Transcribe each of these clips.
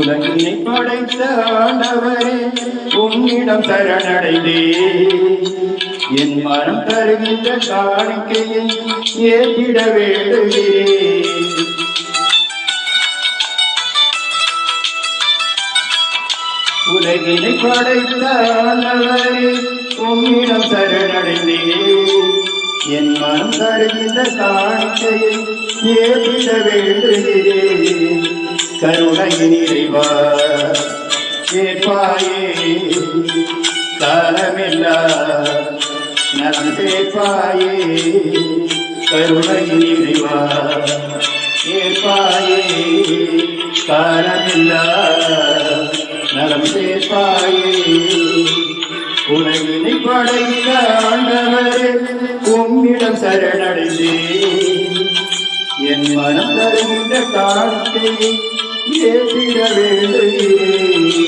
உலகினை படைத்த ஆண்டவரே உன்னிடம் சரணடைந்தே என் மனம் தருகின்ற காணிக்கையை ஏற்றிட வேண்டுகிறேன். உலகினை படைத்த ஆண்டவரே உன்னிடம் சரணடைந்தே என் மனம் தருகின்ற காணிக்கையை ஏற்றிட வேண்டுகிறேன். கருணையின் இறைவா ஏற்பாயே காலமில்லா நலம் சேர்ப்பாயே. கருணையின் இறைவா ஏற்பாயே காலமில்லா நலம் சேர்ப்பாயே. உலகினை படைத்த ஆண்டவரே உம்மிடம் சரணடைந்தே என் மனம் தருகின்ற காணிக்கையை ஏற்றிட வேண்டுகிறேன்.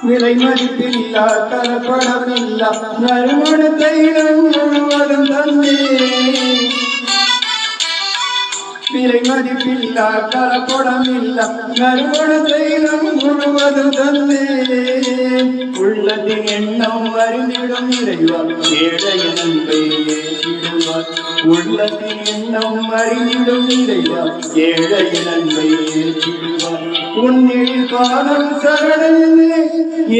விலை மதிப்பில்லா கலப்படமில்லா நறுமண தைலம் முழுவதும் தந்தே. விலை மதிப்பில்லா கலப்படமில்லா நறுமண தைலம் முழுவதும் தந்தே. உள்ளத்தின் எண்ணம் அறிந்திடும் இறைவா ஏழையின் அன்பை ஏற்றிடுவார். உள்ளத்தின் எண்ணம் அறிந்திடும் இறைவா ஏழையின் அன்பை ஏற்றிடுவார். உன்னில் காலம் சரணடைந்தே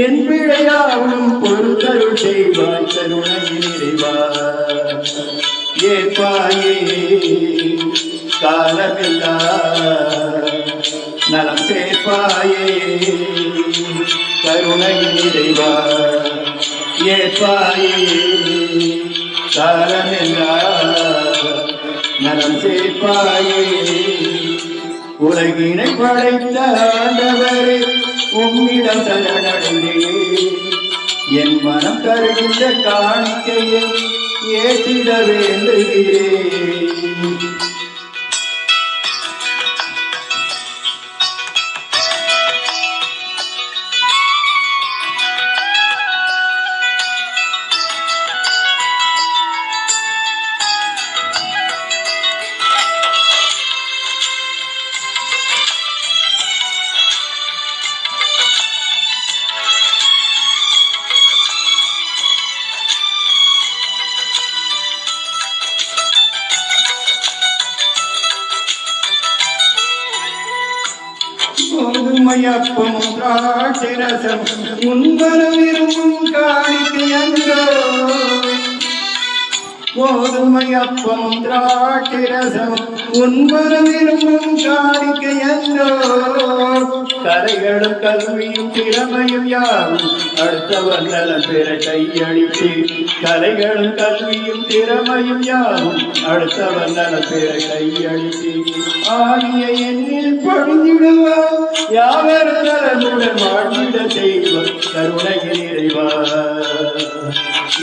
என் பிழையாவும் பொறுத்தருள் செய்வாய். கருணையின் இறைவா ஏற்பாயே காலமில்லா நலம் சேர்ப்பாயே. கருணையின் இறைவா ஏற்பாயே காலமில்லா நலம் சேர்ப்பாயே. உலகினை படைத்த ஆண்டவரே உம்மிடம் சரணடைந்தே என் மனம் தருகின்ற காணிக்கையை ஏற்றிட வேண்டுகிறேன். கோதுமையப்பம் திராட்சரசம் உன்வரம் விரும்பும் காணிக்கையன்றோ. கோதுமையப்பம் திராட்சரசம் உன்வரம் விரும்பும் காணிக்கையன்றோ. கலைகளும் கல்வியும் திறமையும் யாரும் அடுத்தவர் நலம் பெற கையளித்து. கலைகளும் கல்வியும் திறமையும் யாரும் அடுத்தவர் நலம் பெற கையளித்து. ஆகிய எண்ணில் பணிந்திடுவார் யாவரும் நலனுடன் வாழ்ந்திட செய்வார். கருணையின் இறைவா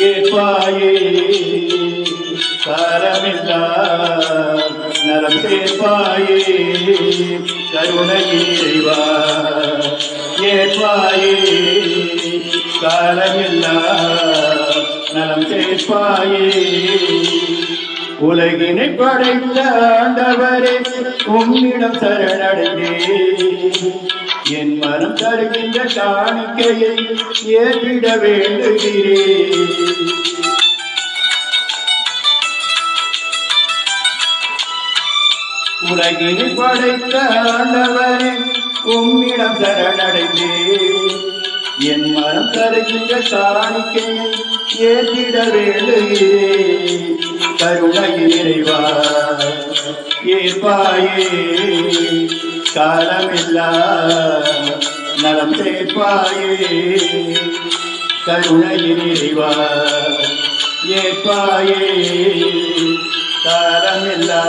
ஏற்பாயே காலமில்லா நலம் சேர்ப்பாயே. கருணையின் இறைவா ஏற்பாயே காலமில்லா நலம் சேர்ப்பாயே. உலகினை படைத்த ஆண்டவரே உம்மிடம் சரணடைந்தே என் மனம் தருகின்ற காணிக்கையை ஏற்றிட வேண்டுகிறேன். உலகினை படைத்த ஆண்டவரே உம்மிடம் சரணடைந்தே என் மனம் தருகின்ற காணிக்கையை ஏற்றிட வேண்டுகிறேன். கருணையின் இறைவா ஏற்பாயே காலமில்லா நலம் சேர்ப்பாயே. கருணையின் இறைவா ஏற்பாயே காலமில்லா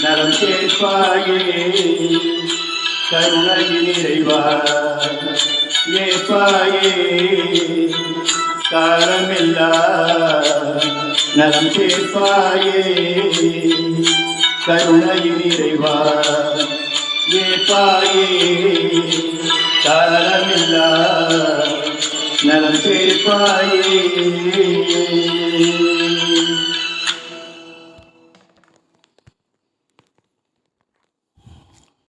நலம் சேர்ப்பாயே கருணையின் நிறைவா ஏப்பாயே காலமில்லா நலம் சேர்ப்பாயே கருணையின் நிறைவா ஏப்பாயே காலமில்லா நலம் சேர்ப்பாயே